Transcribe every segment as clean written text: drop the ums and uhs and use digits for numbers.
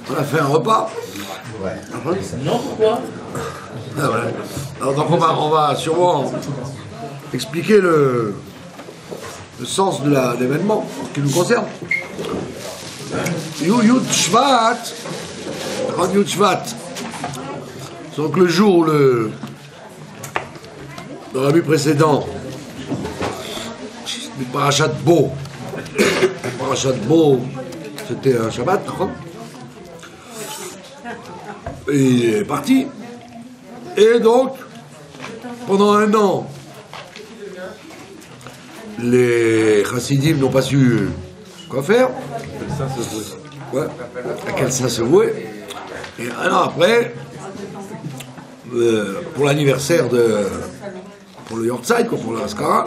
On a fait un repas. Ouais. Non, pourquoi? Ah ouais. Alors donc on va sûrement expliquer le sens de l'événement qui nous concerne. Yud Shvat, Yud Shvat. Donc le jour où le rabbi précédent du Parashat Bo, c'était un Shabbat, et il est parti. Et donc, pendant un an, les chassidim n'ont pas su quoi faire. Ouais, à quel saint se vouer. Et un an après, pour l'anniversaire pour le Yortzeit, pour la Haskara,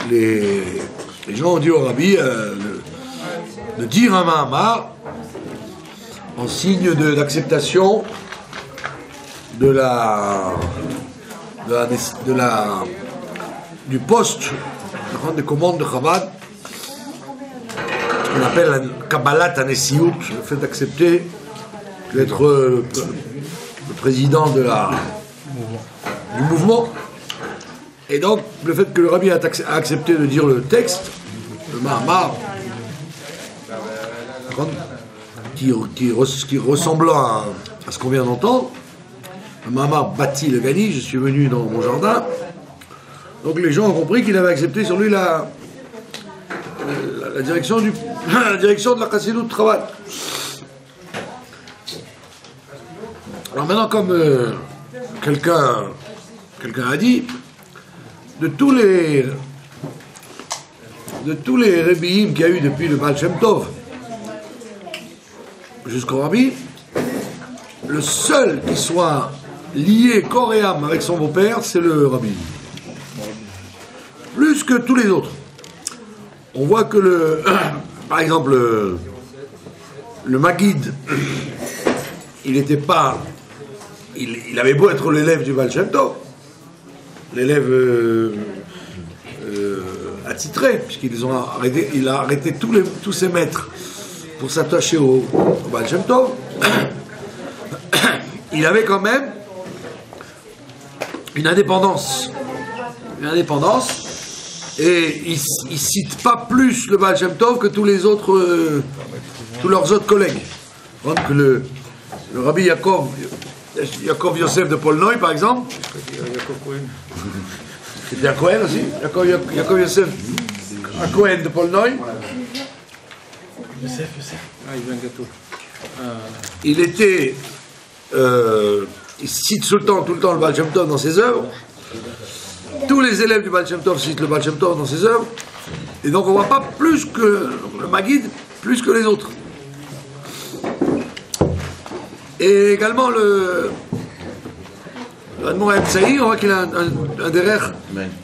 les gens ont dit au rabbi de dire un Mahamar en signe d'acceptation du poste de commande de Chabad, qu'on appelle la Kabbalat Hanesiut, le fait d'accepter d'être le président du mouvement. Et donc, le fait que le rabbi a accepté de dire le texte, le Mahamar, qui ressemblant à ce qu'on vient d'entendre, le Mahamar bâtit le Gani, je suis venu dans mon jardin. Donc les gens ont compris qu'il avait accepté sur lui la direction de la Chassidut de travail. Alors maintenant, comme quelqu'un a dit, de tous les Rebbeim qu'il y a eu depuis le Baal Shem Tov jusqu'au Rabbi, le seul qui soit lié corps et âme avec son beau-père, c'est le Rabbi. Plus que tous les autres. On voit que par exemple, le Maguid, il avait beau être l'élève du Baal Shem Tov, l'élève attitré, il a arrêté tous ses maîtres pour s'attacher au Baal Shem Tov. Il avait quand même une indépendance, et il cite pas plus le Baal Shem Tov que tous leurs autres collègues. Donc le rabbi Yaakov Yosef de Polnoy, par exemple, c'était un Cohen aussi, Yaakov Yosef, un Cohen de Polnoy. Yosef. Ah, il veut un gâteau. Il cite tout le temps le Baal Shem Tov dans ses œuvres. Tous les élèves du Baal Shem Tov citent le Baal Shem Tov dans ses œuvres. Et donc on ne voit pas plus que le Maguid, plus que les autres. Et également l'Admor Haïm, on voit qu'il a un derrière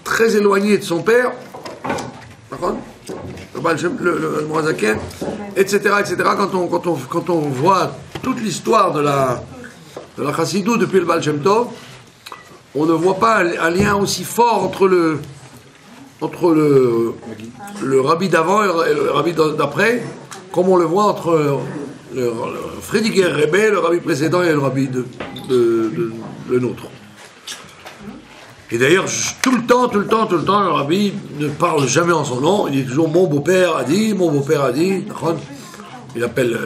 très éloigné de son père. Par contre, le Admor Hazaken, etc. Quand on voit toute l'histoire de la Chassidut depuis le Baal Shem Tov, on ne voit pas un lien aussi fort entre le rabbi d'avant et le rabbi d'après, comme on le voit entre le Friediger Rebbe, le rabbi précédent, et le rabbi le nôtre. Et d'ailleurs, tout le temps, le rabbi ne parle jamais en son nom, il dit toujours mon beau-père a dit, il appelle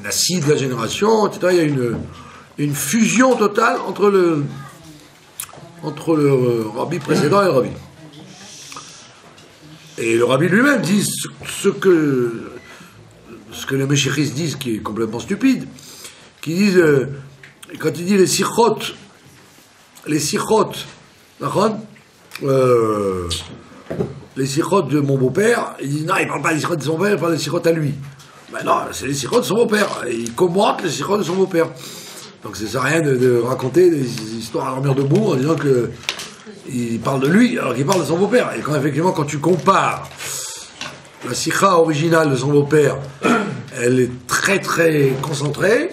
Nassi de la génération, etc. Il y a une fusion totale entre le rabbi précédent et le rabbi. Et le rabbi lui-même dit ce que les méchéristes disent, qui est complètement stupide, qui disent, quand il dit les sichot, les sichot de mon beau-père, il dit non, il ne parle pas des sichot de son père, il parle des sichot à lui. Ben non, c'est les sichot de son beau-père. Et il commente les sichot de son beau-père. Donc ça ne sert à rien de raconter des histoires à l'armure de bourre en disant qu'il parle de lui alors qu'il parle de son beau-père. Et quand tu compares la sikha originale de son beau-père, elle est très très concentrée,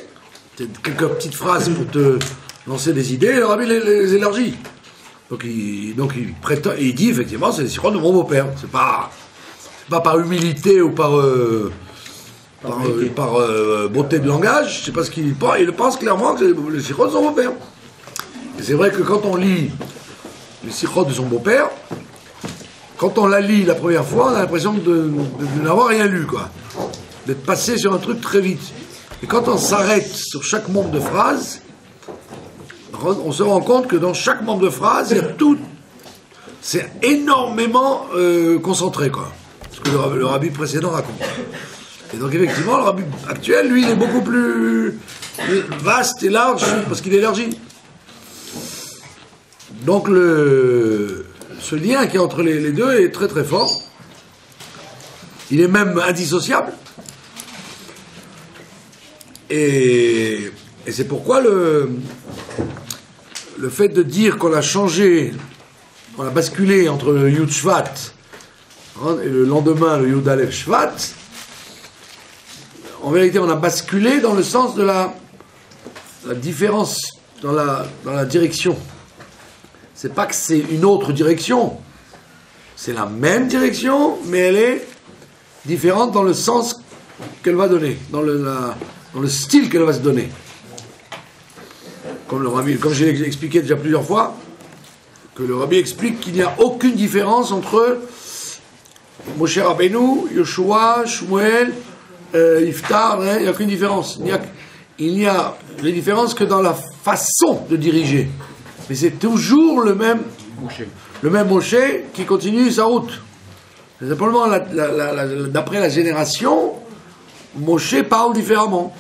quelques petites phrases pour te lancer des idées, et le rabbi les élargit. Donc il dit effectivement c'est les sikhot de mon beau-père. C'est pas par humilité ou par beauté de langage, je sais pas ce qu'il pense, il pense clairement que le sikhot de son beau-père. Et c'est vrai que quand on lit le sikhot de son beau-père, quand on la lit la première fois, on a l'impression de n'avoir rien lu, quoi. D'être passé sur un truc très vite. Et quand on s'arrête sur chaque membre de phrase, on se rend compte que dans chaque membre de phrase, il y a tout. C'est énormément concentré, quoi. Ce que le rabbi précédent raconte. Et donc, effectivement, le rabbi actuel, lui, il est beaucoup plus vaste et large parce qu'il élargit. Donc, ce lien qui est entre les deux est très très fort. Il est même indissociable. Et c'est pourquoi le fait de dire qu'on a changé, on a basculé entre le Yud Shvat et le lendemain le Yud Aleph Shvat, en vérité on a basculé dans le sens de la différence dans la direction. C'est pas que c'est une autre direction, c'est la même direction, mais elle est différente dans le sens qu'elle va donner, dans le style qu'elle va se donner. Comme j'ai expliqué déjà plusieurs fois, que le Rabbi explique qu'il n'y a aucune différence entre Moshe Rabbeinu, Yoshua, Shmuel, Iftar, il n'y a aucune différence. Il n'y a les différences que dans la façon de diriger. Mais c'est toujours le même Moshe qui continue sa route. C'est simplement, d'après la génération, Moshe parle différemment.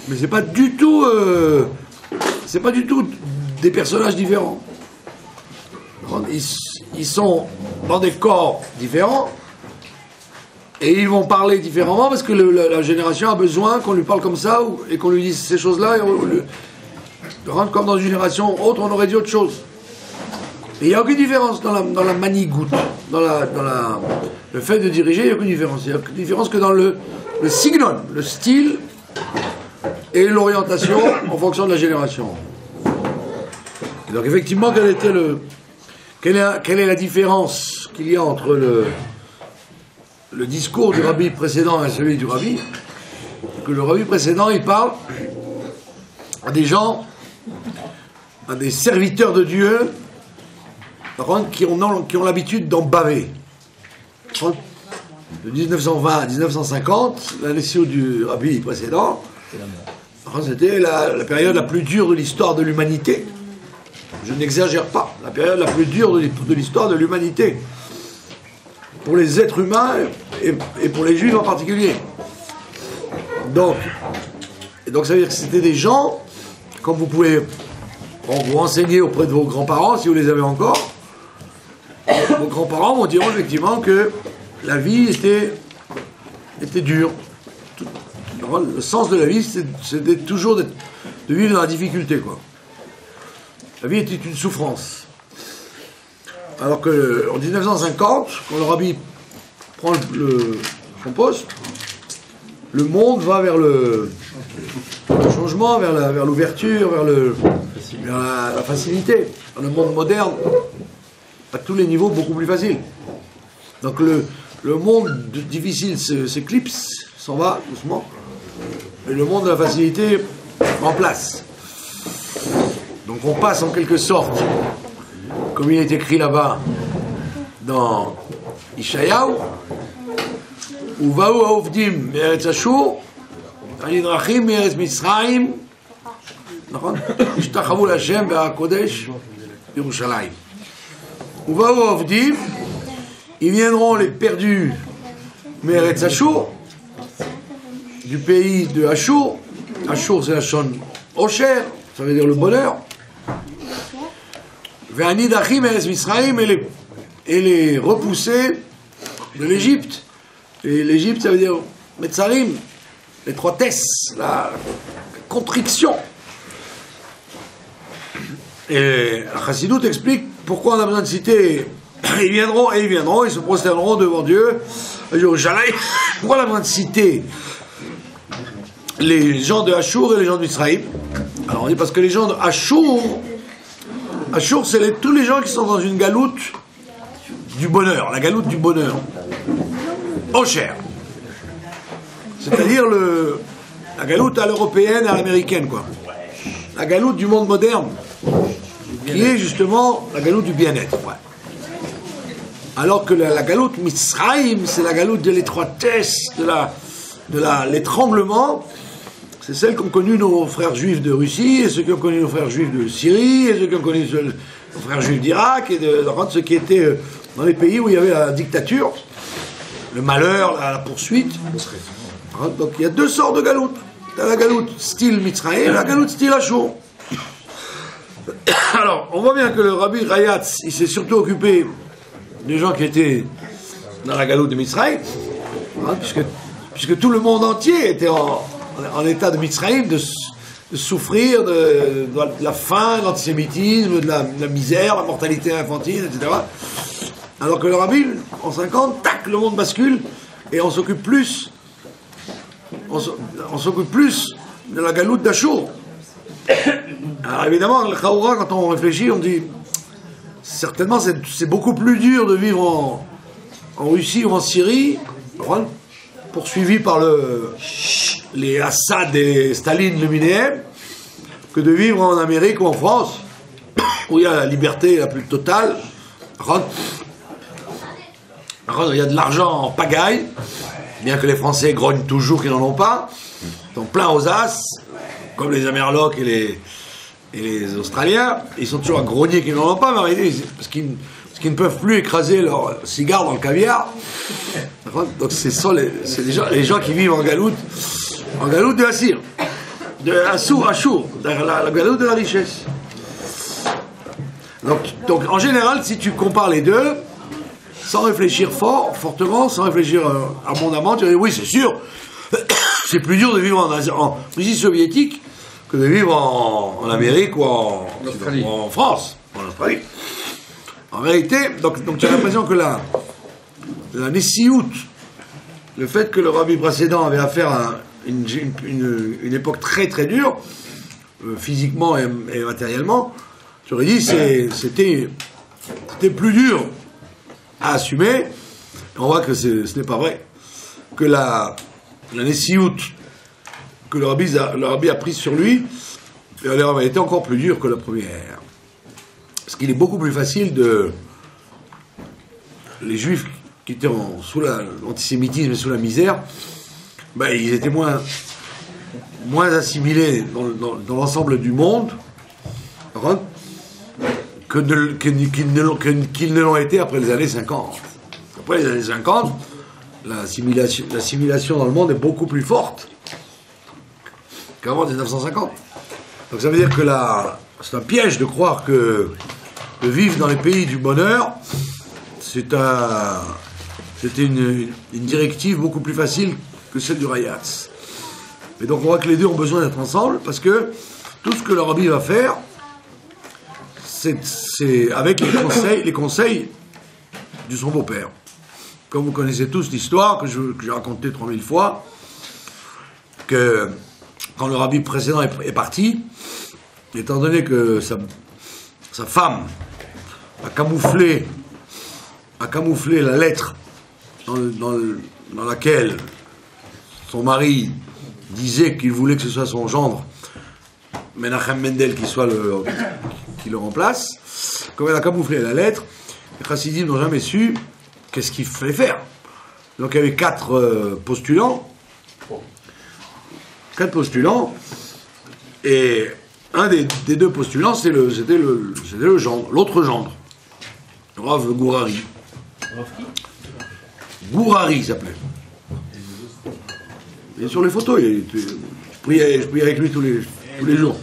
Mais c'est pas du tout des personnages différents. Ils sont dans des corps différents et ils vont parler différemment parce que la génération a besoin qu'on lui parle comme ça et qu'on lui dise ces choses-là. Comme dans une génération autre, on aurait dit autre chose. Et il n'y a aucune différence dans la manigoute, dans le fait de diriger, il n'y a aucune différence. Il n'y a aucune différence que dans le signon, le style et l'orientation en fonction de la génération. Et donc effectivement, quelle est la différence qu'il y a entre le discours du rabbi précédent et celui du rabbi? Que le rabbi précédent, il parle à des gens, à des serviteurs de Dieu, qui ont l'habitude d'en baver. De 1920 à 1950, la nation du rabbi précédent, c'était la période la plus dure de l'histoire de l'humanité. Je n'exagère pas, la période la plus dure de l'histoire de l'humanité. Pour les êtres humains et pour les juifs en particulier. Donc ça veut dire que c'était des gens, comme vous pouvez vous renseigner auprès de vos grands-parents, si vous les avez encore, vos grands-parents vont dire effectivement que la vie était dure. Le sens de la vie, c'était toujours de vivre dans la difficulté, quoi. La vie était une souffrance. Alors qu'en 1950, quand le rabbi prend son poste, le monde va vers le changement, vers l'ouverture, vers la facilité. Dans le monde moderne, à tous les niveaux, beaucoup plus facile. Donc le monde difficile s'éclipse, s'en va doucement, et le monde de la facilité remplace. Donc on passe en quelque sorte, comme il est écrit là-bas dans Ishayahu, Uvahu haovdim me'eretz Ashur, hanidrachim me'eretz Mitzrayim, ishtachavu l'Hashem be'hakodesh Yerushalayim. Uvahu haovdim, ils viendront les perdus me'eretz Ashur, du pays de Ashur. Ashur c'est la Shon Osher, ça veut dire le bonheur. Ve'anidachim eretz Mitzrayim, et les repousser de l'Égypte. Et l'Égypte, ça veut dire Metzarim, l'étroitesse, la contriction. Et la Chassidoute explique pourquoi on a besoin de citer. Ils viendront, ils se prosterneront devant Dieu. Pourquoi on a besoin de citer les gens de Ashur et les gens de Mitzrayim? Alors on dit parce que les gens de Ashur, c'est tous les gens qui sont dans une galoute du bonheur, la galoute du bonheur. Osher. C'est-à-dire la galoute à l'européenne, à l'américaine, quoi. La galoute du monde moderne, qui est justement la galoute du bien-être, ouais. Alors que la galoute Mitzrayim, c'est la galoute de l'étroitesse, de l'étranglement. C'est celle qu'ont connu nos frères juifs de Russie, et ceux qui ont connu nos frères juifs de Syrie, et ceux qui ont connu nos frères juifs d'Irak, et de ceux qui étaient dans les pays où il y avait la dictature, le malheur, la poursuite. Donc il y a deux sortes de galoutes. T'as la galoute style Mitzrayim et la galoute style Achour. Alors, on voit bien que le Rabbi Rayatz, il s'est surtout occupé des gens qui étaient dans la galoute de Mitzrayim, puisque tout le monde entier était en état de Mitzrayim, de souffrir de la faim, de l'antisémitisme, de la misère, la mortalité infantile, etc. Alors que le Rabbi, en 50, tac, le monde bascule, et on s'occupe plus de la galoute d'Achour. Alors évidemment, le Chaoura, quand on réfléchit, on dit certainement c'est beaucoup plus dur de vivre en Russie ou en Syrie, poursuivi par les Assad et Staline luminéens, que de vivre en Amérique ou en France, où il y a la liberté la plus totale. Il y a de l'argent en pagaille, bien que les Français grognent toujours qu'ils n'en ont pas. Ils sont pleins aux as, comme les Amerlocs et les Australiens. Ils sont toujours à grogner qu'ils n'en ont pas, mais parce qu'ils ne peuvent plus écraser leurs cigares dans le caviar. Donc c'est les gens qui vivent en galoute de Assir, de Achour, la galoute de la richesse. Donc en général, si tu compares les deux, sans réfléchir fortement, sans réfléchir abondamment, tu vas dire oui, c'est sûr, c'est plus dur de vivre en Russie soviétique que de vivre en Amérique ou en France, en Australie. En vérité, donc tu as l'impression que la Nessiout, le fait que le rabbi précédent avait affaire à une époque très très dure, physiquement et matériellement, tu aurais dit c'était plus dur à assumer. On voit que ce n'est pas vrai. Que la Nessiout que le rabbi a prise sur lui, elle a été encore plus dure que la première. Parce qu'il est beaucoup plus facile les juifs qui étaient sous l'antisémitisme et sous la misère, ils étaient moins assimilés dans l'ensemble du monde qu'ils ne l'ont été après les années 50. Après les années 50, l'assimilation dans le monde est beaucoup plus forte qu'avant 1950. Donc ça veut dire que c'est un piège de croire que de vivre dans les pays du bonheur, c'était une directive beaucoup plus facile que celle du Rayatz. Et donc on voit que les deux ont besoin d'être ensemble, parce que tout ce que le rabbi va faire, c'est avec les conseils de son beau-père. Comme vous connaissez tous l'histoire, que j'ai racontée 3000 fois, que quand le rabbi précédent est parti, étant donné que sa femme a camouflé la lettre dans laquelle son mari disait qu'il voulait que ce soit son gendre, Menachem Mendel, qui le remplace, comme elle a camouflé la lettre, les chassidim n'ont jamais su qu'est-ce qu'il fallait faire. Donc il y avait 4 postulants, et un des 2 postulants, c'était le gendre, l'autre gendre, Rav Gourari. Gourari, il s'appelait. Et sur les photos, je priais avec lui tous les jours.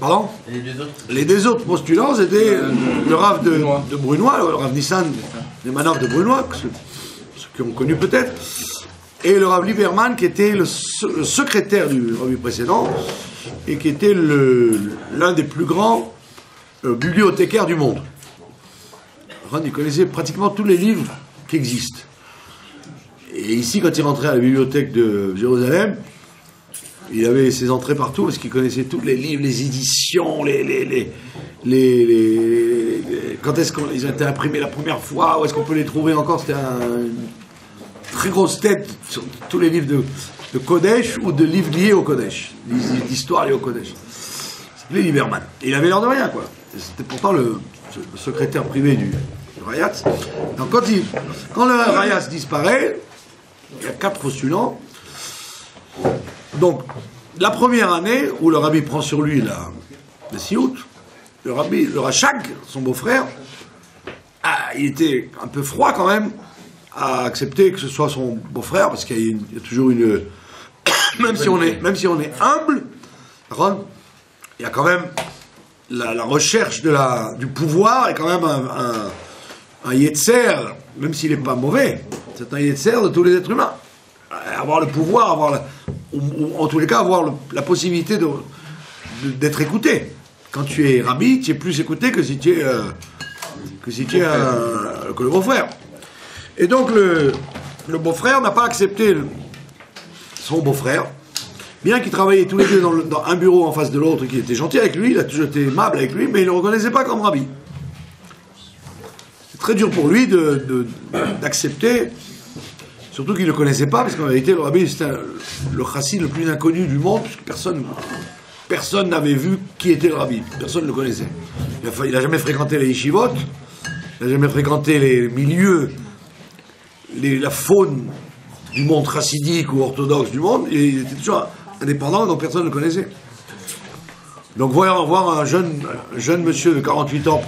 Pardon ? Les 2 autres postulants, c'était le Rav de Brunois, le Rav Nissan des Manaf de Brunois, ceux qui ont connu peut-être, et le Rav Lieberman, qui était le secrétaire du Rav précédent, et qui était l'un des plus grands bibliothécaires du monde. Il connaissait pratiquement tous les livres qui existent. Et ici, quand il rentrait à la bibliothèque de Jérusalem, il avait ses entrées partout parce qu'il connaissait tous les livres, les éditions, quand est-ce qu'ils ont été imprimés la première fois, où est-ce qu'on peut les trouver encore. très grosse tête sur tous les livres de Kodesh ou de livres liés au Kodesh, d'histoire liée au Kodesh. Il s'appelait Lieberman. Et il avait l'air de rien, quoi. C'était pourtant le secrétaire privé du Rayatz. Donc quand le Rayatz disparaît, il y a 4 postulants. Donc, la première année où le rabbi prend sur lui le siout, le Rachag, son beau-frère, il était un peu froid quand même à accepter que ce soit son beau-frère, parce qu'il y a toujours une... même si on est humble, il y a quand même la recherche du pouvoir est quand même un yetzer, même s'il n'est pas mauvais, c'est un yetzer de tous les êtres humains. Avoir le pouvoir, ou en tous les cas avoir la possibilité d'être écouté. Quand tu es rabbi, tu es plus écouté que si tu es que le beau-frère. Et donc le beau-frère n'a pas accepté son beau-frère, bien qu'ils travaillaient tous les deux dans un bureau en face de l'autre, qui était gentil avec lui, il a toujours été aimable avec lui, mais il ne le reconnaissait pas comme rabbi. C'est très dur pour lui d'accepter, surtout qu'il ne le connaissait pas, parce qu'en réalité le rabbi c'était le chassid le plus inconnu du monde, puisque personne n'avait vu qui était le rabbi, personne ne le connaissait. Il n'a jamais fréquenté les yeshivot, il n'a jamais fréquenté les milieux, la faune du monde chassidique ou orthodoxe du monde, il était toujours indépendant, donc personne ne le connaissait. Donc voir un jeune monsieur de 48 ans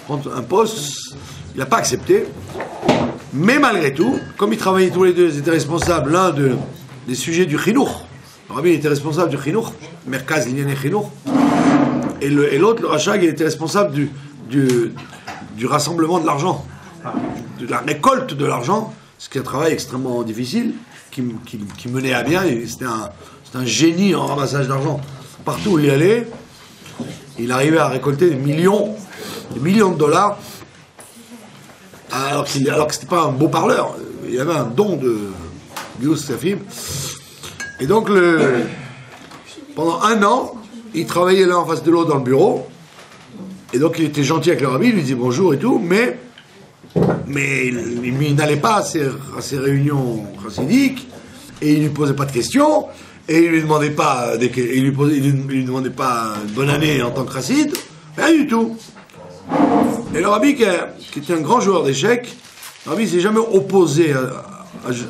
prendre un poste, il n'a pas accepté. Mais malgré tout, comme ils travaillaient tous les deux, ils étaient responsables, l'un des sujets du chinour. Le rabbi était responsable du chinour, Merkaz Linyané Chinour, et l'autre, le Rachag, il était responsable du rassemblement de l'argent, de la récolte de l'argent, ce qui est un travail extrêmement difficile, qui menait à bien, et c'était un génie en ramassage d'argent. Partout où il allait, il arrivait à récolter des millions de dollars, alors que c'était pas un beau parleur, il avait un don de Gius Safim. Et donc, pendant 1 an, ils travaillaient l'un en face de l'autre dans le bureau, et donc il était gentil avec le rabbi, il lui disait bonjour et tout, mais il n'allait pas à ces réunions chassidiques, et il lui posait pas de questions, et il lui demandait pas une bonne année en tant que chassid, rien du tout. Et le rabbi, qui était un grand joueur d'échecs, le rabbi s'est jamais opposé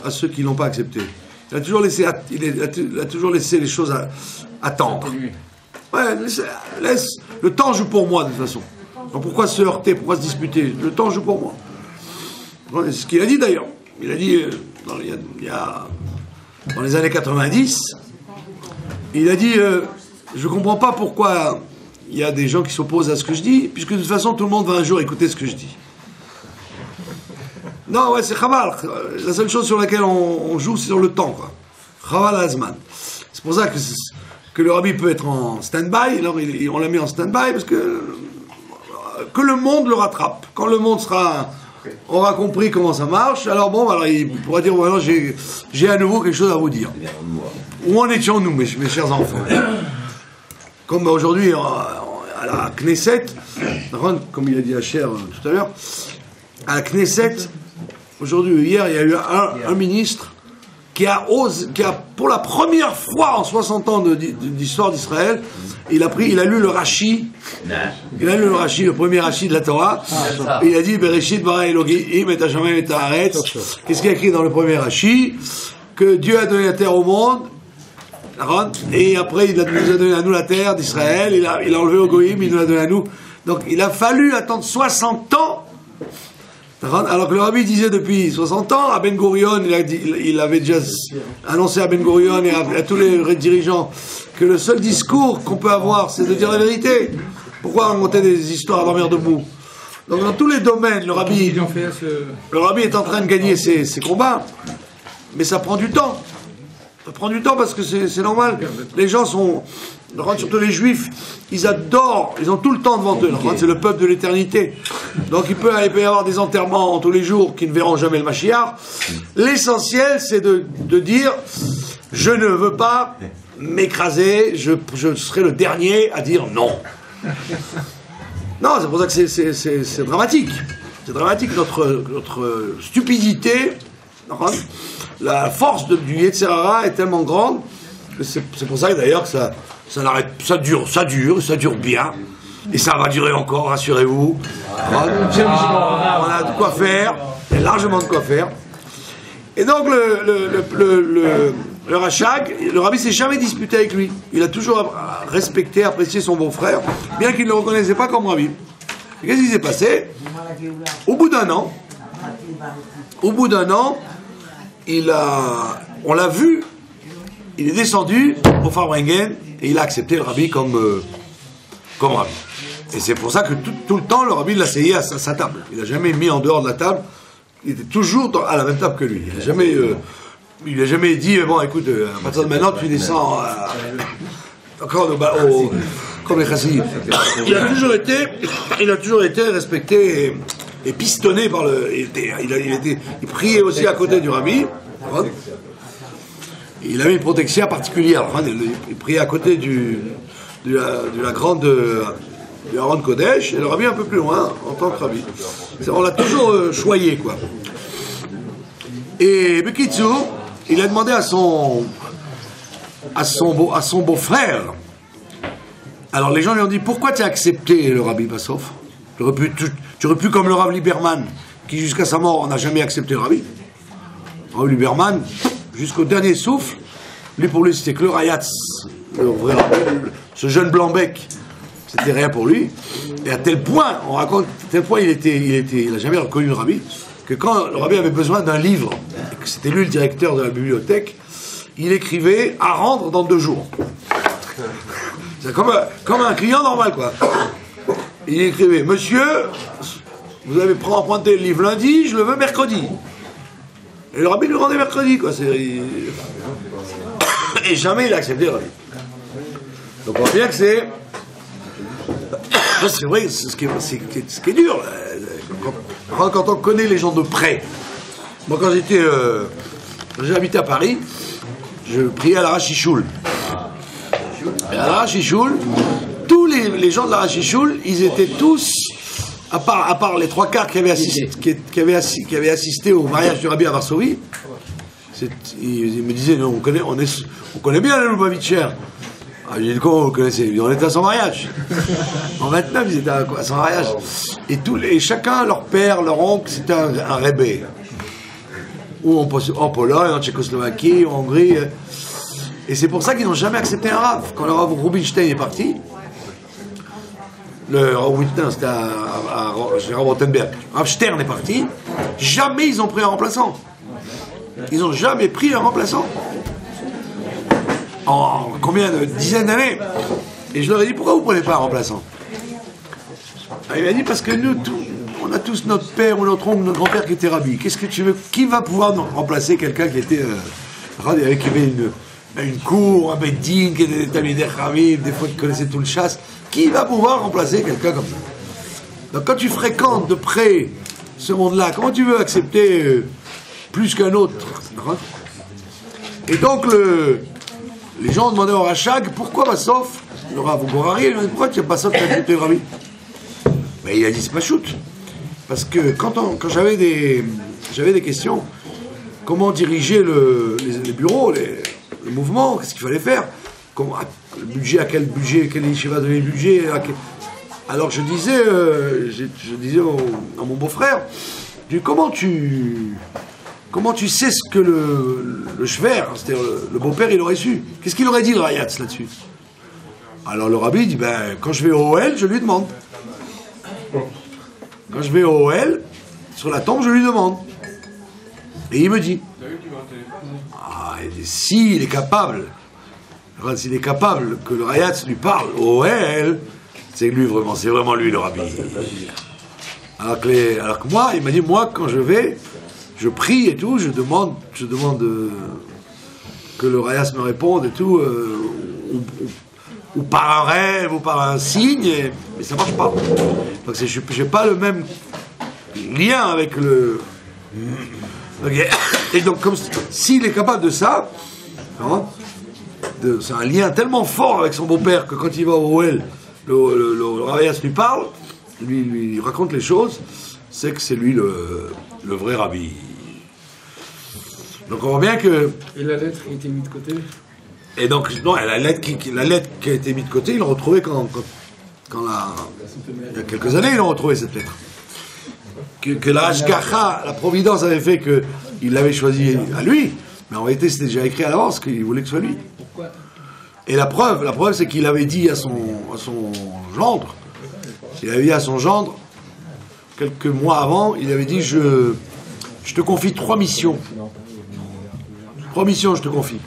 à ceux qui l'ont pas accepté. Il a toujours laissé les choses attendre. Ouais, laisse. Le temps joue pour moi, de toute façon. Donc pourquoi se heurter, pourquoi se disputer? Le temps joue pour moi. C'est ce qu'il a dit d'ailleurs. Il a dit, dans les années 90, il a dit, je comprends pas pourquoi il y a des gens qui s'opposent à ce que je dis, puisque de toute façon tout le monde va un jour écouter ce que je dis. Non, ouais, c'est Chaval. La seule chose sur laquelle on joue, c'est sur le temps, quoi. Chaval Azman. C'est pour ça que le rabbi peut être en stand-by. Alors on l'a mis en stand-by parce que le monde le rattrape. Quand le monde aura compris comment ça marche, alors il pourra dire voilà, j'ai à nouveau quelque chose à vous dire. Où en étions-nous, mes chers enfants? Comme aujourd'hui à la Knesset, comme il a dit Hacher tout à l'heure, à la Knesset, aujourd'hui, hier, il y a eu un ministre qui a pour la première fois en 60 ans d'histoire d'Israël, il a lu le Rashi, le premier Rashi de la Torah, et il a dit Bereshit bara Elohim et Hashamayim et haaretz. Qu'est-ce qu'il y a écrit dans le premier Rashi? Que Dieu a donné la terre au monde, et après il nous a donné à nous la terre d'Israël, il a enlevé au Goïm, il nous l'a donné à nous. Donc il a fallu attendre 60 ans. Alors que le rabbi disait depuis 60 ans, à Ben Gurion, il avait déjà annoncé à Ben Gurion et à tous les dirigeants que le seul discours qu'on peut avoir, c'est de dire la vérité. Pourquoi raconter des histoires à dormir debout? Donc dans tous les domaines, le rabbi est en train de gagner ses combats, mais ça prend du temps. Ça prend du temps parce que c'est normal. Les gens surtout les juifs, ils adorent, ils ont tout le temps devant eux. C'est le peuple de l'éternité. Donc il peut y avoir des enterrements tous les jours qui ne verront jamais le Mashiach. L'essentiel, c'est de dire, je ne veux pas m'écraser, je serai le dernier à dire non. Non, c'est pour ça que c'est dramatique. C'est dramatique, notre stupidité La force du Yetzer Hara est tellement grande que c'est pour ça que d'ailleurs que ça dure bien. Et ça va durer encore, rassurez-vous. On a de quoi faire, il y a largement de quoi faire. Et donc le Rachag, le rabbi s'est jamais disputé avec lui. Il a toujours respecté, apprécié son beau-frère, bien qu'il ne le reconnaissait pas comme rabbi. Et qu'est-ce qui s'est passé? Au bout d'un an, on l'a vu, il est descendu au Farbrengen et il a accepté le rabbi comme rabbi. Et c'est pour ça que tout le temps, le rabbi l'asseyait à sa table. Il n'a jamais mis en dehors de la table. Il était toujours à la même table que lui. Il n'a jamais dit, bon, écoute, à partir de maintenant, tu descends encore comme les chassidim. Il a toujours été respecté et pistonné par il priait aussi à côté du rabbi. Il avait une protection particulière. Il priait à côté de la grande... du Haron Kodesh, et le rabbi un peu plus loin, en tant que rabbi. On l'a toujours choyé, quoi. Et Bekitsu, il a demandé à son beau-frère. Alors les gens lui ont dit, pourquoi tu as accepté le rabbi Bassof? Tu aurais pu, comme le Rav Lieberman, qui jusqu'à sa mort n'a jamais accepté le rabbi. Le Rav Lieberman, jusqu'au dernier souffle, pour lui c'était que le Rayatz, le vrai rabbi, ce jeune blanc-bec. C'était rien pour lui, et à tel point, on raconte, à tel point il n'a jamais reconnu le rabbi, que quand le rabbi avait besoin d'un livre, et que c'était lui le directeur de la bibliothèque, il écrivait à rendre dans 2 jours. C'est comme un client normal, quoi. Il écrivait, monsieur, vous avez emprunté le livre lundi, je le veux mercredi. Et le rabbi lui rendait mercredi, quoi. Et jamais il a accepté le rabbi. Donc on voit bien que c'est vrai, c'est ce qui est dur. Quand on connaît les gens de près. Moi, quand j'habitais à Paris, je priais à la Rachichoul. Et à la Rachichoul, tous les gens de la Rachichoul, ils étaient tous, à part les 3/4 qui avaient assisté au mariage du rabbi à Varsovie, ils me disaient, on connaît bien les Lubavitchers. Ah, j'ai dit, comment vous connaissez? On était à son mariage. En 29, ils étaient à son mariage. Et chacun, leur père, leur oncle, c'était un rébé. Ou en Pologne, en Tchécoslovaquie, en Hongrie. Et c'est pour ça qu'ils n'ont jamais accepté un Rav. Quand le Rav Rubinstein est parti, le Rav Rubinstein, c'était à Rav Rothenberg. Rav Stern est parti, jamais ils ont pris un remplaçant. Ils n'ont jamais pris un remplaçant. En combien de dizaines d'années? Et je leur ai dit, pourquoi vous ne prenez pas un remplaçant? Il m'a dit, parce que nous, on a tous notre père ou notre oncle, notre grand-père qui était rabbi. Qu'est-ce que tu veux? Qui va pouvoir nous remplacer quelqu'un qui était qui avait une cour, un beddin, qui était Talmidei Chachamim, des fois qui connaissait tout le chasse? Qui va pouvoir remplacer quelqu'un comme ça? Donc quand tu fréquentes de près ce monde-là, comment tu veux accepter plus qu'un autre? Et donc les gens ont demandé au Rachag, pourquoi Bassof, le Rav Gorari, pourquoi tu n'as pas Bassof qui a accepté le rabbi? Mais il a dit, c'est pas shoot. Parce que quand j'avais des questions, comment diriger les bureaux, le mouvement, qu'est-ce qu'il fallait faire, le budget, à quel yeshiva donner le budget, alors je disais à mon beau-frère, comment tu sais ce que le shver, c'est-à-dire le beau-père, il aurait su? Qu'est-ce qu'il aurait dit le Rayatz là-dessus? Alors le rabbi dit, quand je vais au OL, je lui demande. Quand je vais au OL, sur la tombe, je lui demande. Et il me dit. S'il est capable que le Rayatz lui parle au OL, c'est vraiment lui le rabbi. Alors que moi, il m'a dit, moi, quand je vais, je prie et tout, je demande que le Rayatz me réponde et tout, ou par un rêve, ou par un signe, mais ça marche pas. Donc je n'ai pas le même lien avec le... Okay. Et donc, comme s'il est capable de ça, c'est un lien tellement fort avec son beau-père que quand il va au OL, le Rayatz lui parle, lui raconte les choses, c'est que c'est lui le vrai rabbi. Donc on voit bien que... Et la lettre qui a été mise de côté? Et donc, non, la lettre qui a été mise de côté, ils l'ont retrouvée il y a quelques années, ils l'ont retrouvée cette lettre. Que la Hashgacha, la Providence avait fait qu'il l'avait choisi à lui, mais en réalité c'était déjà écrit à l'avance qu'il voulait que ce soit lui. Pourquoi? Et la preuve c'est qu'il avait dit à son gendre, quelques mois avant, il avait dit je te confie 3 missions. 3 missions je te confie.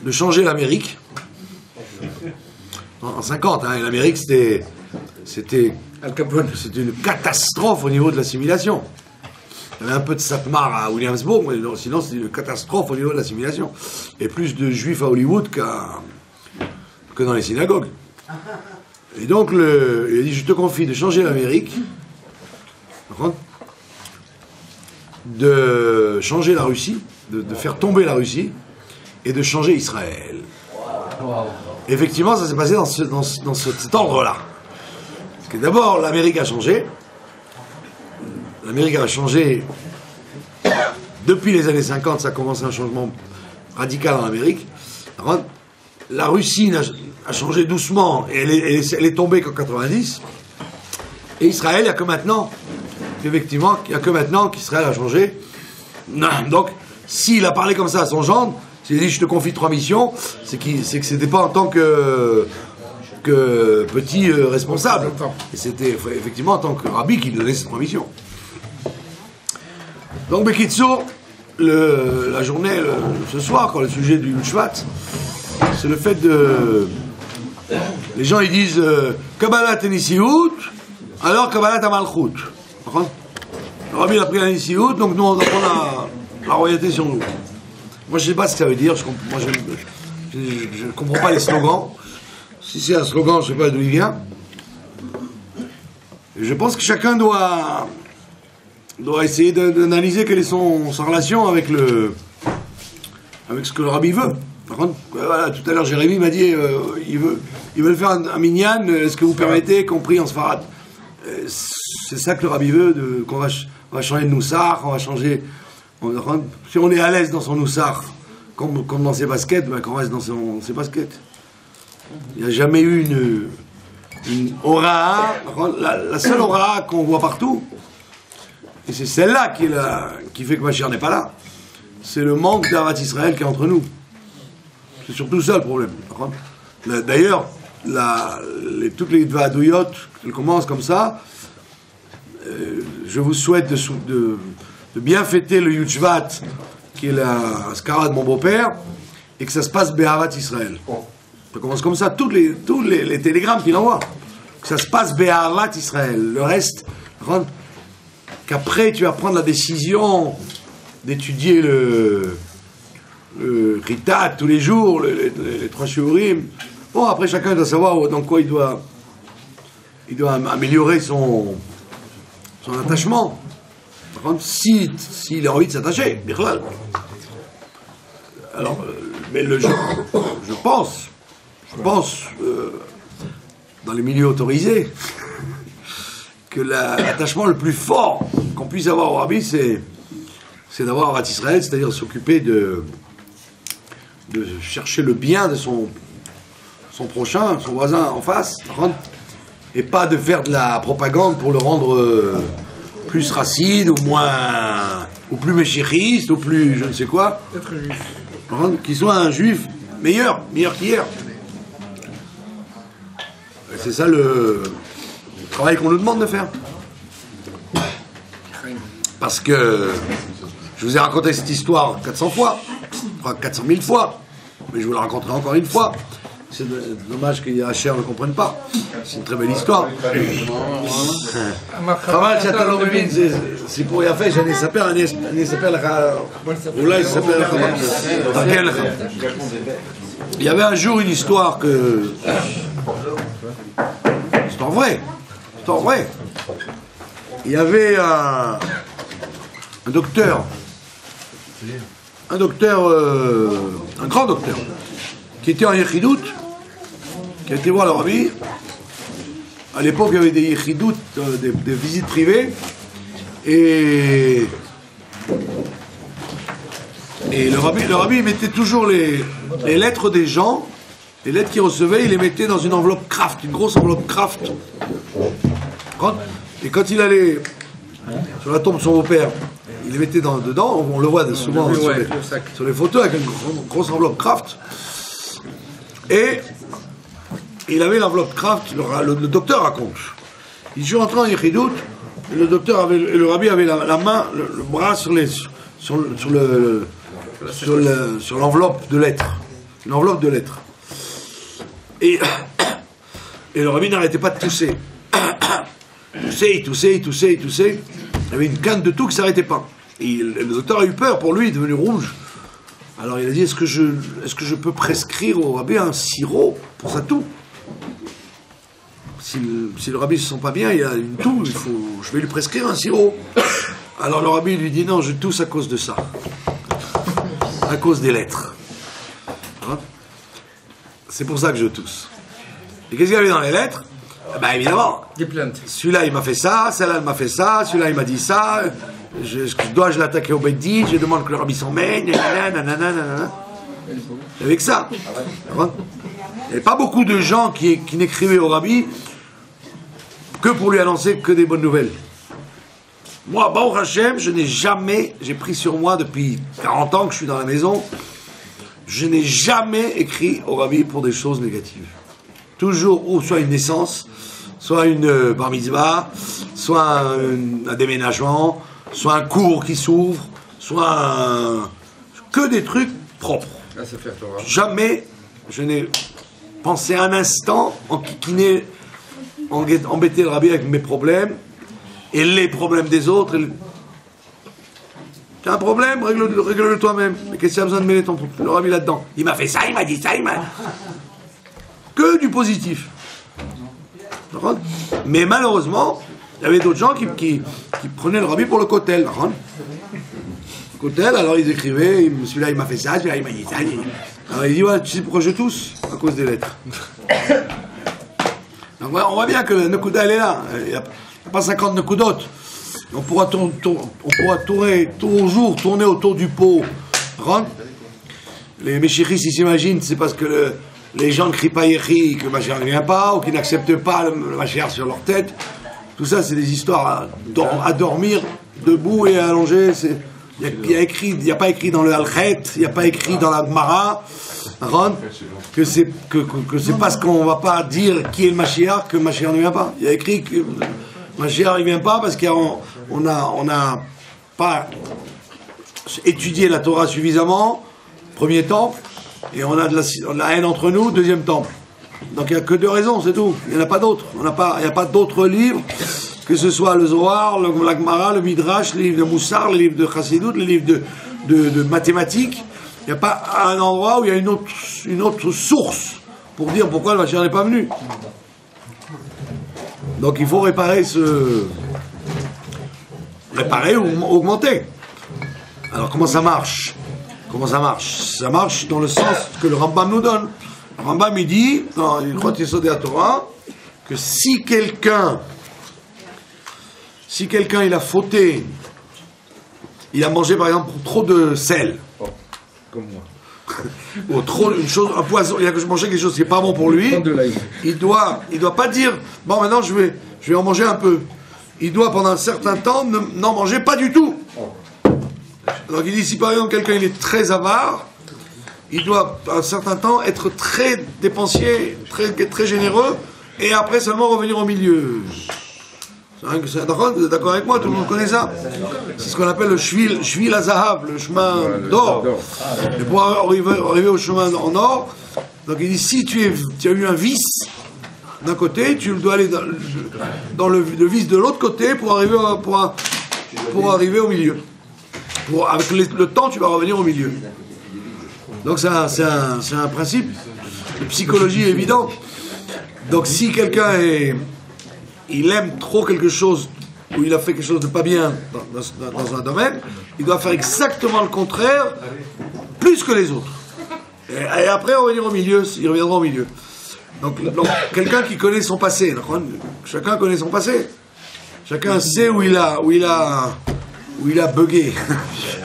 De changer l'Amérique. En 50, hein, l'Amérique c'était Al Capone. C'était une catastrophe au niveau de l'assimilation. Il y avait un peu de Satmar à Williamsburg, mais sinon c'était une catastrophe au niveau de l'assimilation. Et plus de juifs à Hollywood que dans les synagogues. Et donc il a dit je te confie de changer l'Amérique, de changer la Russie, de faire tomber la Russie et de changer Israël. Effectivement, ça s'est passé dans cet ordre-là. Parce que d'abord, l'Amérique a changé. L'Amérique a changé. Depuis les années 50, ça a commencé un changement radical en Amérique. La Russie a changé doucement et elle est tombée qu'en 90. Et Israël, il n'y a que maintenant, effectivement, qu'Israël a changé. Donc, s'il a parlé comme ça à son gendre, s'il a dit je te confie 3 missions, c'est que c'était pas en tant que petit responsable. Et c'était effectivement en tant que rabbi qui lui donnait ces 3 missions. Donc, Bekitsour, la journée, ce soir, quand le sujet du Shvat, c'est le fait de... Les gens, ils disent Kabbalat Nissiout, alors Kabbalat Amalchut. Le rabbi a pris la Nissiout, donc nous, on a la royauté sur nous. Moi, je ne sais pas ce que ça veut dire. Je ne comprends pas les slogans. Si c'est un slogan, je ne sais pas d'où il vient. Et je pense que chacun doit essayer d'analyser quelle est son relation avec ce que le rabbi veut. Par contre, voilà, tout à l'heure, Jérémy m'a dit ils veulent faire un minyan, est-ce que vous permettez qu'on prie en sfarad? C'est ça que le rabbi veut, qu'on va changer de noussar, qu'on va changer... Si on est à l'aise dans son noussar, comme dans ses baskets, ben qu'on reste dans ses baskets. Il n'y a jamais eu une aura, la seule aura qu'on voit partout, et c'est celle-là qui fait que Mashiach n'est pas là. C'est le manque d'Avat Israël qui est entre nous. C'est surtout ça le problème. D'ailleurs, toutes les Dvadouyot, elles commencent comme ça. Je vous souhaite de bien fêter le Yud-Shvat, qui est la Skara de mon beau-père, et que ça se passe Be'avat Israël. Ça commence comme ça, tous les télégrammes qu'il envoie. Que ça se passe Be'avat Israël. Le reste, qu'après tu vas prendre la décision d'étudier le Ritat tous les jours, les 3 shiurim. Bon, après chacun doit savoir dans quoi il doit améliorer son attachement. Par contre, s'il a envie de s'attacher, Bichlal. Alors, mais je pense, dans les milieux autorisés, que l'attachement le plus fort qu'on puisse avoir au rabbi, c'est d'avoir Avat Israël, c'est-à-dire s'occuper de chercher le bien de son prochain, son voisin en face, et pas de faire de la propagande pour le rendre plus racide, ou plus méchériste, ou plus je ne sais quoi. Être juif. Qu'il soit un juif meilleur qu'hier. Et c'est ça le travail qu'on nous demande de faire. Parce que je vous ai raconté cette histoire 400 fois, 400 000 fois, mais je vous la raconterai encore une fois. C'est dommage que Yacher ne comprenne pas. C'est une très belle histoire. חבל שאתה לא מבין, זה סיפור יפה שאני אספר לך, אולי אספר לך, תרקן לך. Il y avait un jour une histoire que... C'est en vrai. Il y avait un docteur, un grand docteur, qui était en Yechidout, qui a été voir le rabbi. À l'époque, il y avait des Yechidout, des visites privées, et Et le rabbi, il mettait toujours les lettres des gens, les lettres qu'il recevait, il les mettait dans une enveloppe Kraft, une grosse enveloppe Kraft. Et quand il allait sur la tombe de son beau-père, il les mettait dedans, on le voit souvent sur les photos, avec une grosse enveloppe Kraft. Et il avait l'enveloppe Kraft, le docteur raconte. Il est rentré en Yechidout, et le rabbi avait la main, le bras sur l'enveloppe de lettres. Une enveloppe de lettres. Et le rabbi n'arrêtait pas de tousser. Il toussait. Il y avait une canne de tout qui ne s'arrêtait pas. Et le docteur a eu peur pour lui, il est devenu rouge. Alors il a dit, est-ce que je peux prescrire au rabbi un sirop pour sa toux? Si le rabbi ne se sent pas bien, il a une toux, je vais lui prescrire un sirop. Alors le rabbi lui dit, non, je tousse à cause de ça. À cause des lettres. Hein? C'est pour ça que je tousse. Et qu'est-ce qu'il y avait dans les lettres? Ben évidemment, des plaintes. Celui-là il m'a fait ça, celle-là elle m'a fait ça, celui-là il m'a dit ça, dois-je l'attaquer au Beddin, je demande que le rabbi s'en mène, nanana. Avec ça. Il n'y avait pas beaucoup de gens qui n'écrivaient au rabbi que pour lui annoncer que des bonnes nouvelles. Moi, Baruch Hashem, j'ai pris sur moi depuis 40 ans que je suis dans la maison, je n'ai jamais écrit au rabbi pour des choses négatives. Toujours, ou soit une naissance, soit une bar mitzvah, soit un déménagement, soit un cours qui s'ouvre, soit que des trucs propres. Jamais je n'ai pensé un instant en kikiné, embêter le rabbi avec mes problèmes et les problèmes des autres. Tu as un problème, règle-le toi-même. Mais qu'est-ce que tu as besoin de mêler le rabbi là-dedans? Il m'a fait ça, il m'a dit ça, que du positif. Mais malheureusement, il y avait d'autres gens qui prenaient le rabbi pour le kotel. Le kotel, alors ils écrivaient, celui-là il m'a fait ça, celui-là il m'a dit ça. Alors il dit, ouais, tu sais pourquoi je tousse? À cause des lettres. Donc, on voit bien que la Nekuda elle est là. Il n'y a pas 50 Nekudot. On pourra toujours tourner autour du pot. Les Meshichis, ils s'imaginent, c'est parce que les gens ne crient pas Yechi, que Mashiach ne vient pas, ou qu'ils n'acceptent pas le Mashiach sur leur tête. Tout ça, c'est des histoires à dormir debout et allongé. Il n'y a pas écrit dans le Halchet, il n'y a pas écrit dans la Gemara, que c'est parce qu'on ne va pas dire qui est le Mashiach que le Mashiach ne vient pas. Il y a écrit que le Mashiach ne vient pas parce qu'on n'a pas étudié la Torah suffisamment, premier temple, et on a de la haine entre nous, deuxième temple. Donc il n'y a que deux raisons, c'est tout. Il n'y en a pas d'autres. Il n'y a pas d'autres livres, que ce soit le Zohar, la Gemara, le Midrash, les livres de Moussar, les livres de Chassidut, les livres de mathématiques. Il n'y a pas un endroit où il y a une autre source pour dire pourquoi le Mashiach n'est pas venu. Donc il faut réparer ou augmenter. Alors comment ça marche? Ça marche dans le sens que le Rambam nous donne. Le Rambam il dit, dans il croit Yesod de la Torah, que si quelqu'un il a fauté, il a mangé par exemple trop de sel, comme moi, ou un poison, il a mangé quelque chose qui n'est pas bon pour lui, il doit pas dire bon maintenant je vais en manger un peu. Il doit pendant un certain temps n'en manger pas du tout. Donc il dit si par exemple quelqu'un il est très avare, il doit un certain temps être très dépensier, très généreux, et après seulement revenir au milieu. Vous êtes d'accord avec moi? Tout le monde connaît ça. C'est ce qu'on appelle le Shvil Azahav, le chemin d'or. Et pour arriver au chemin en or, donc il dit si tu as eu un vice d'un côté, tu dois aller dans le vice de l'autre côté pour arriver au milieu. Avec le temps, tu vas revenir au milieu. Donc c'est un principe de psychologie évident. Donc si quelqu'un il aime trop quelque chose, ou il a fait quelque chose de pas bien dans un domaine, il doit faire exactement le contraire, plus que les autres. Et après revenir au milieu, il reviendra au milieu. Donc quelqu'un qui connaît son passé, chacun connaît son passé. Chacun sait où il a où il a bugué,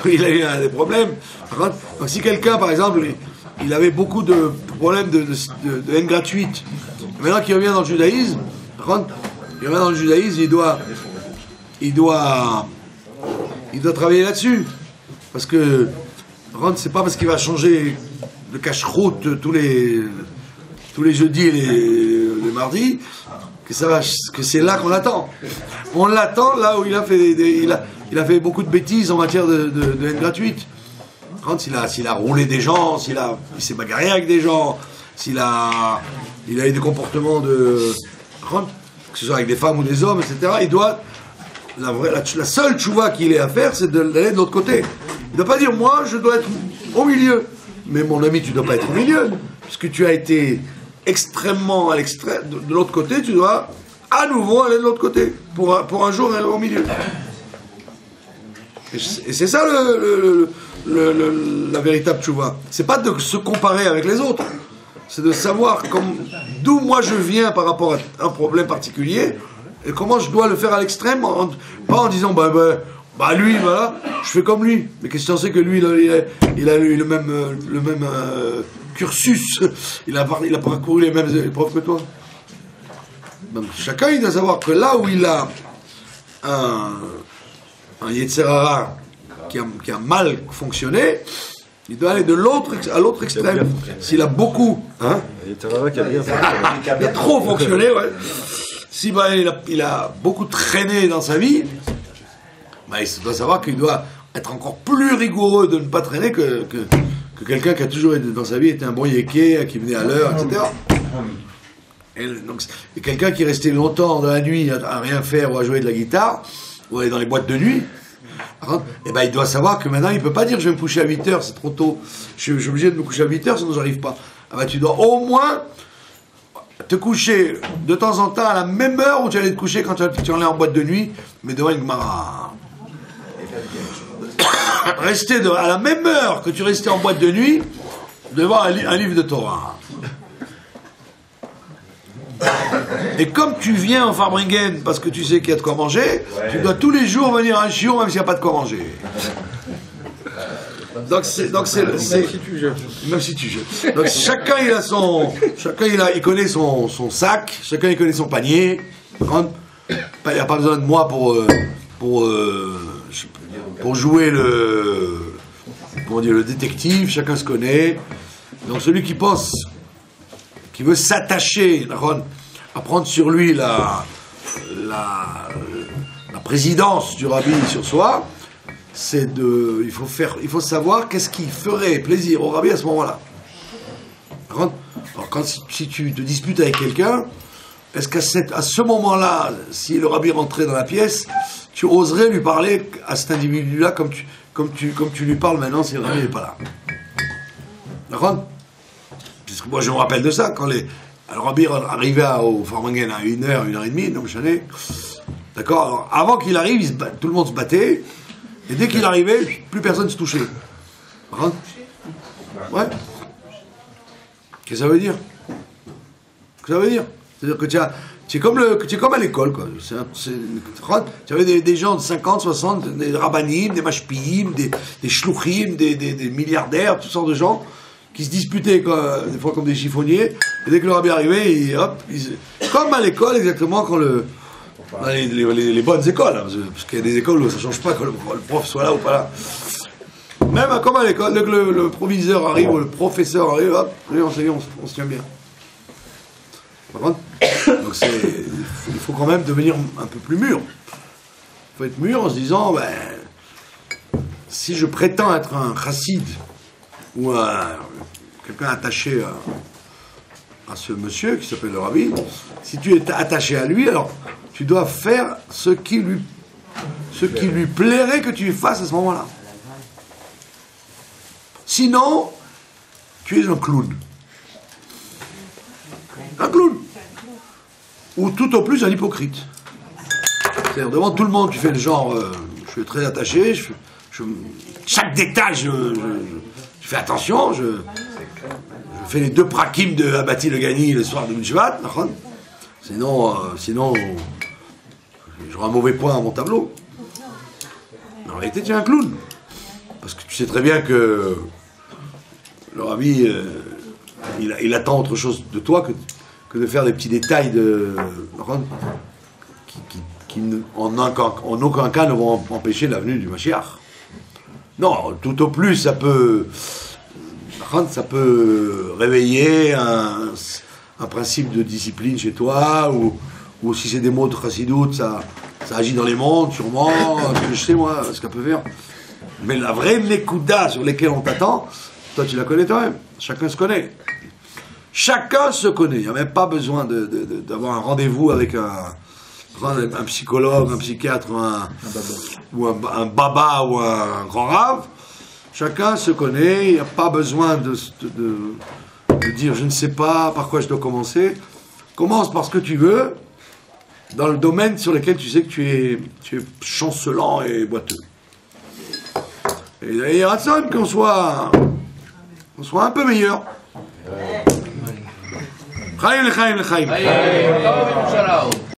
où il a eu des problèmes. Donc si quelqu'un, par exemple, il avait beaucoup de problèmes de haine gratuite, maintenant qu'il revient dans le judaïsme, il doit travailler là-dessus. Parce que c'est pas parce qu'il va changer de cache-route tous les jeudis et les mardis que c'est là qu'on l'attend. On l'attend là où il a fait beaucoup de bêtises en matière de haine gratuite. S'il a roulé des gens, il s'est bagarré avec des gens, il a eu des comportements que ce soit avec des femmes ou des hommes, etc. Il doit la seule tchouva qu'il ait à faire, c'est d'aller de l'autre côté. Il ne doit pas dire moi je dois être au milieu. Mais mon ami, tu ne dois pas être au milieu, puisque tu as été extrêmement à l'extrême. De l'autre côté, tu dois à nouveau aller de l'autre côté pour un jour aller au milieu. Et c'est ça la véritable tchouva. C'est pas de se comparer avec les autres, c'est de savoir d'où moi je viens par rapport à un problème particulier et comment je dois le faire à l'extrême, pas en disant bah lui voilà, je fais comme lui. Mais qu'est-ce que tu en sais que lui il a eu le même cursus, il a parcouru les mêmes épreuves que toi. Donc chacun il doit savoir que là où il a un Yetzer Hara qui a mal fonctionné, il doit aller à l'autre extrême. S'il a beaucoup, il a trop fonctionné, ouais. Si il a beaucoup traîné dans sa vie, il doit savoir qu'il doit être encore plus rigoureux de ne pas traîner que quelqu'un qui a toujours dans sa vie été un bon yéké, qui venait à l'heure, etc. Et quelqu'un qui est resté longtemps dans la nuit à rien faire ou à jouer de la guitare, ou aller dans les boîtes de nuit, il doit savoir que maintenant il ne peut pas dire je vais me coucher à 8h, c'est trop tôt, je suis obligé de me coucher à 8h sinon j'arrive pas. Tu dois au moins te coucher de temps en temps à la même heure où tu allais te coucher quand tu allais en boîte de nuit, mais devant une Gemara. Rester à la même heure que tu restais en boîte de nuit devant un livre de Torah. Et comme tu viens en Farbringen parce que tu sais qu'il y a de quoi manger, tu dois tous les jours venir à un chiot même s'il n'y a pas de quoi manger. Donc même si tu jettes. Donc chacun il connaît son sac, chacun il connaît son panier. Il n'y a pas besoin de moi pour jouer le détective, chacun se connaît. Donc celui qui veut s'attacher à prendre sur lui la présidence du rabbi sur soi, il faut savoir qu'est-ce qui ferait plaisir au rabbi à ce moment-là. Alors si tu te disputes avec quelqu'un, est-ce qu'à ce moment-là, si le rabbi rentrait dans la pièce, tu oserais lui parler à cet individu-là comme tu lui parles maintenant si le rabbi n'est pas là? D'accord? Puisque moi je me rappelle de ça, quand le rabbi arrivait au Farbringen à 1h, 1h30, donc j'allais. D'accord? Alors, avant qu'il arrive, tout le monde se battait, et dès qu'il arrivait, plus personne se touchait. D'accord? Ouais. Qu'est-ce que ça veut dire? C'est-à-dire que tu es comme à l'école, quoi. Tu avais des gens de 50, 60, des rabbanim, des mashpiim, des shluchim, des milliardaires, toutes sortes de gens qui se disputaient, quoi, des fois comme des chiffonniers, et dès que le rabbi arrivait, comme à l'école exactement, quand dans les bonnes écoles, hein, parce qu'il y a des écoles où ça ne change pas, que le prof soit là ou pas là. Même comme à l'école, dès que le proviseur arrive, ou le professeur arrive, hop, on se tient bien. Donc il faut quand même devenir un peu plus mûr. Il faut être mûr en se disant, si je prétends être un chassid, ou quelqu'un attaché à ce monsieur qui s'appelle le rabbi, si tu es attaché à lui, alors tu dois faire ce qui lui plairait que tu fasses à ce moment-là. Sinon, tu es un clown. Un clown. Ou tout au plus un hypocrite. C'est-à-dire, devant tout le monde, tu fais le genre, je suis très attaché, chaque détail, je fais attention, je fais les 2 prakim de Abati le Gani le soir de Mitzvat, sinon j'aurai un mauvais point à mon tableau. En réalité, tu es un clown. Parce que tu sais très bien que le rabbi, il attend autre chose de toi que de faire des petits détails qui en aucun cas ne vont empêcher l'avenue du Mashiach. Non, tout au plus, ça peut réveiller un principe de discipline chez toi, ou si c'est des mots de chassidoute, ça agit dans les mondes, sûrement, ce que je sais moi, ce qu'elle peut faire. Mais la vraie Nekuda sur lesquelles on t'attend, toi tu la connais toi-même. Chacun se connaît. Chacun se connaît. Il n'y a même pas besoin d'avoir un rendez-vous avec un psychologue, un psychiatre, ou un baba ou un grand rave. Chacun se connaît. Il n'y a pas besoin de dire je ne sais pas par quoi je dois commencer. Commence par ce que tu veux, dans le domaine sur lequel tu sais que tu es chancelant et boiteux. Et il y a Ratson qu'on soit un peu meilleur. Chaim le chaim le chaim.